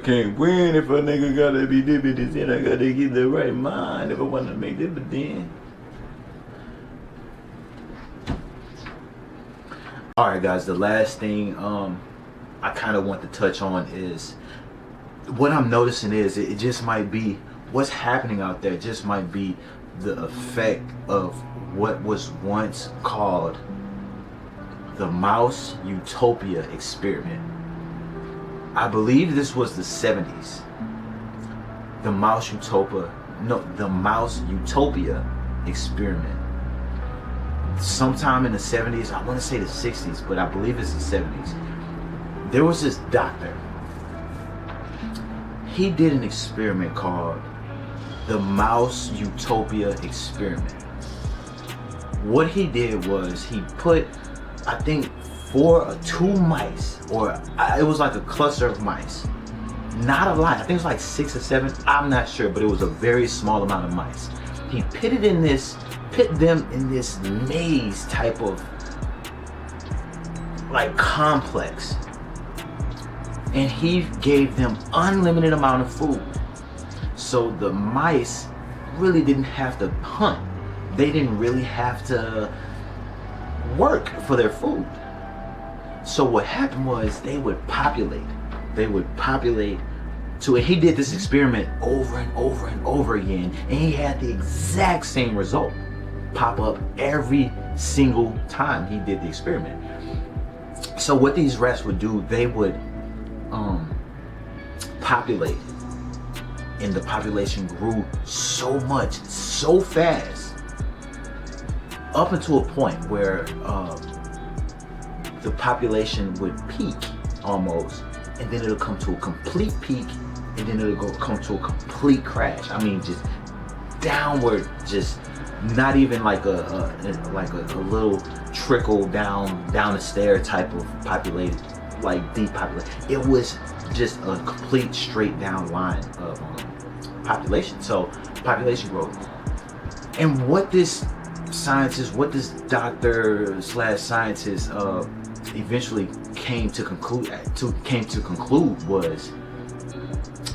can't win if a nigga gotta be dipping then I gotta get the right mind if I wanna make dividend. Alright guys, the last thing I kind of want to touch on is what I'm noticing is it just might be what's happening out there, just might be the effect of what was once called the mouse Utopia experiment. I believe this was the 70s. The mouse Utopia experiment. Sometime in the 70s, I want to say the 60s, but I believe it's the 70s. There was this doctor. He did an experiment called the mouse Utopia experiment. What he did was he put, I think, 4 or 2 mice, or it was like a cluster of mice. Not a lot. I think it was like 6 or 7. I'm not sure, but it was a very small amount of mice. He put them in this maze type of like complex, and he gave them unlimited amount of food. So the mice really didn't have to hunt. They didn't really have to work for their food. So what happened was they would populate. They would populate to it. He did this experiment over and over and over again, and he had the exact same result pop up every single time he did the experiment. So what these rats would do, they would populate, and the population grew so much, so fast, up until a point where the population would peak almost, and then it'll come to a complete peak, and then it'll come to a complete crash. I mean, just downward, just not even like a little trickle down a stair type of populated, like depopulated. It was just a complete straight down line of population. So population growth. And what this scientist, what this doctor slash scientist eventually came to conclude was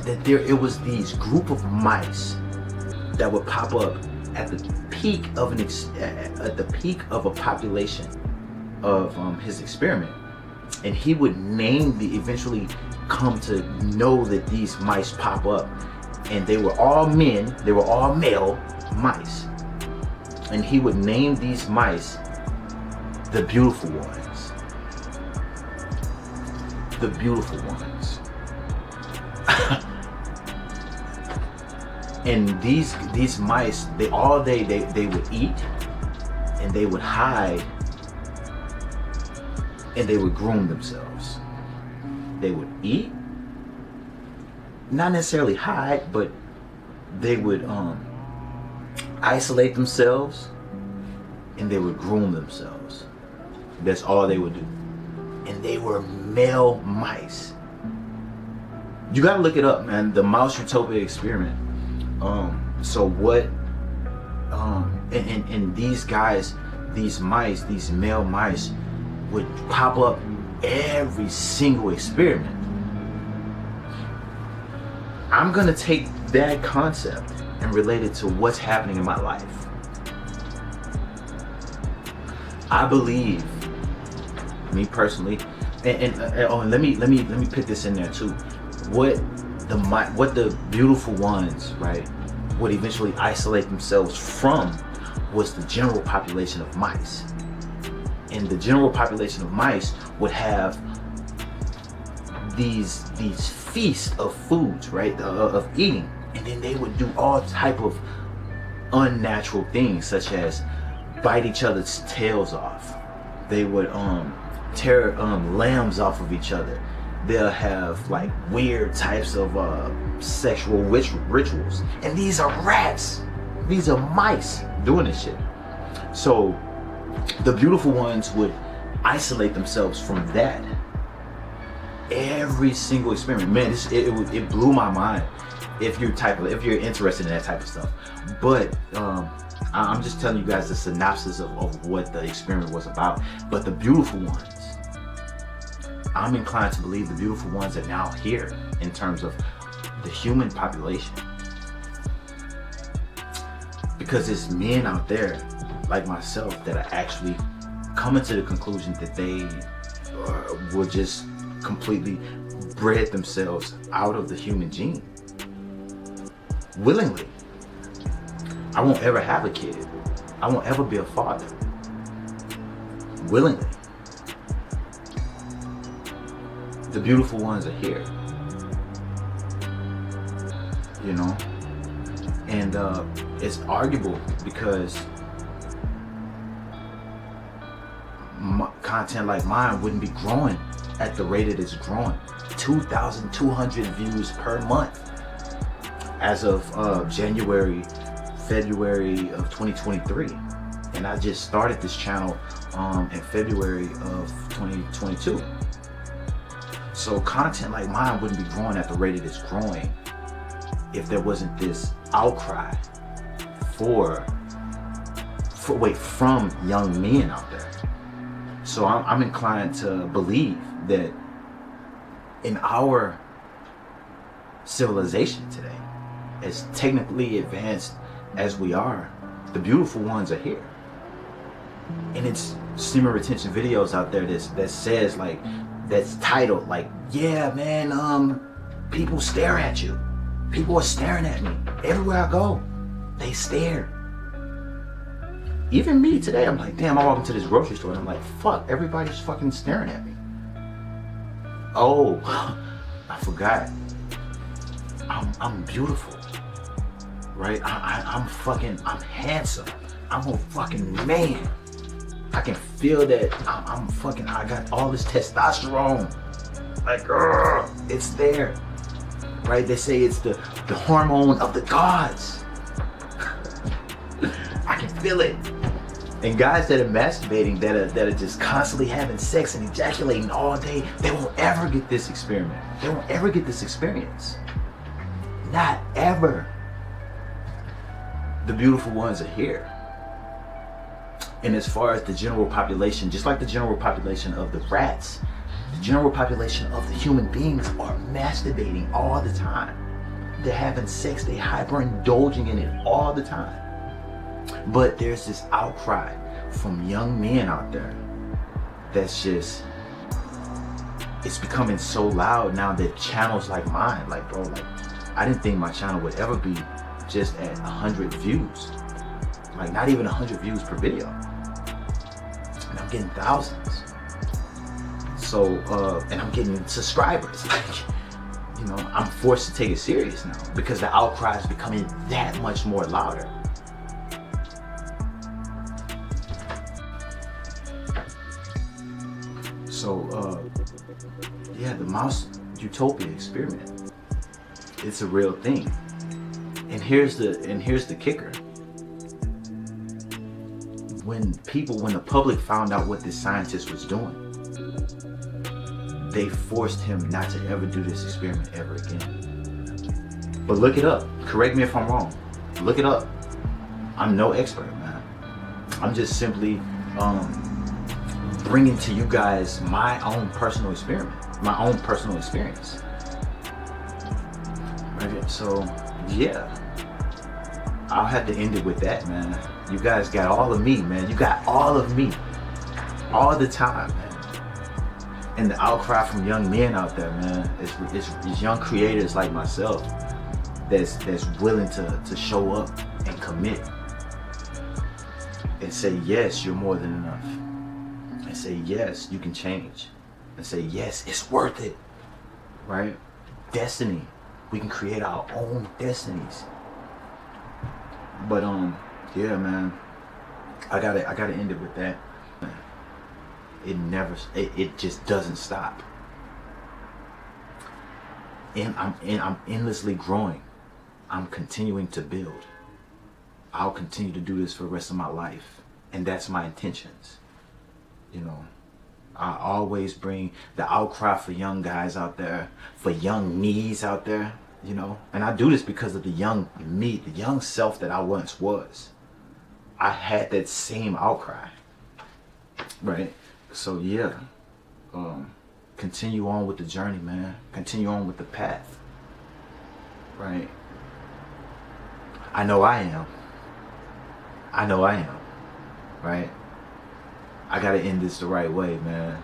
that it was these group of mice that would pop up at the peak of a population of his experiment, and he would eventually come to know that these mice pop up, and they were all men, they were all male mice, and he would name these mice the beautiful ones. The beautiful ones. And these mice, they would eat, and they would hide, and they would groom themselves. They would eat, not necessarily hide, but they would isolate themselves, and they would groom themselves. That's all they would do. And they were male mice. You gotta look it up, man. The mouse Utopia experiment. So what and these guys, these mice, these male mice would pop up every single experiment. I'm gonna take that concept and relate it to what's happening in my life. I believe, me personally, and let me put this in there too. What the beautiful ones, right, would eventually isolate themselves from was the general population of mice. And the general population of mice would have these feasts of foods, right, of eating, and then they would do all type of unnatural things, such as bite each other's tails off. They would tear lambs off of each other. They'll have like weird types of sexual rituals, and these are rats. These are mice doing this shit. So the beautiful ones would isolate themselves from that. Every single experiment, man, it blew my mind. If you're interested in that type of stuff, but I'm just telling you guys the synopsis of what the experiment was about. But the beautiful ones, I'm inclined to believe the beautiful ones are now here in terms of the human population. Because there's men out there like myself that are actually coming to the conclusion that they will just completely bred themselves out of the human gene willingly. I won't ever have a kid. I won't ever be a father willingly. The beautiful ones are here, you know, and it's arguable because content like mine wouldn't be growing at the rate it is growing. 2,200 views per month as of February of 2023, and I just started this channel in February of 2022. So content like mine wouldn't be growing at the rate it is growing if there wasn't this outcry from young men out there. So I'm inclined to believe that in our civilization today, as technically advanced as we are, the beautiful ones are here. And it's streamer retention videos out there that says like, that's titled like, yeah man, people stare at you. People are staring at me. Everywhere I go, they stare. Even me today, I'm like, damn, I walk into this grocery store and I'm like, fuck, everybody's fucking staring at me. Oh, I forgot. I'm beautiful, right? I'm handsome. I'm a fucking man. I can feel that I got all this testosterone. Like, it's there, right? They say it's the hormone of the gods. I can feel it. And guys that are masturbating, that are just constantly having sex and ejaculating all day, they won't ever get this experiment. They won't ever get this experience. Not ever. The beautiful ones are here. And as far as the general population, just like the general population of the rats, the general population of the human beings are masturbating all the time. They're having sex, they hyper-indulging in it all the time. But there's this outcry from young men out there that's just, it's becoming so loud now that channels like mine, like bro, like I didn't think my channel would ever be just at 100 views. Like not even 100 views per video. And I'm getting thousands. So, and I'm getting subscribers. Like, you know, I'm forced to take it serious now because the outcry is becoming that much more louder. So, yeah, the mouse Utopia experiment, it's a real thing. And here's the kicker. When the public found out what this scientist was doing, they forced him not to ever do this experiment ever again. But look it up. Correct me if I'm wrong. Look it up. I'm no expert, man. I'm just simply bringing to you guys my own personal experiment, my own personal experience. Right? So, yeah. I'll have to end it with that, man. You guys got all of me, man. You got all of me. All the time, man. And the outcry from young men out there, man. It's young creators like myself that's willing to show up and commit. And say, yes, you're more than enough. And say, yes, you can change. And say, yes, it's worth it. Right? Destiny. We can create our own destinies. But yeah, man, I gotta end it with that. It just doesn't stop. And I'm endlessly growing. I'm continuing to build. I'll continue to do this for the rest of my life, and that's my intentions. You know, I always bring the outcry for young guys out there, for young me's out there. You know, and I do this because of the young me, the young self that I once was. I had that same outcry, right? So yeah, continue on with the journey, man. Continue on with the path. Right? I know I am. I know I am. Right? I gotta end this the right way, man.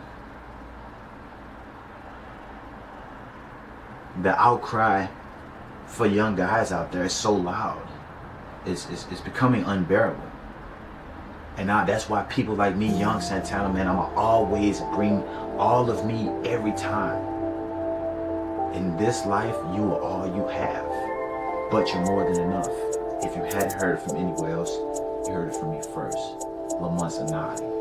The outcry for young guys out there is so loud. It's becoming unbearable. And now that's why people like me, Young Santana, man, I'ma always bring all of me every time. In this life, you are all you have. But you're more than enough. If you hadn't heard it from anywhere else, you heard it from me first. Lamont Zanati.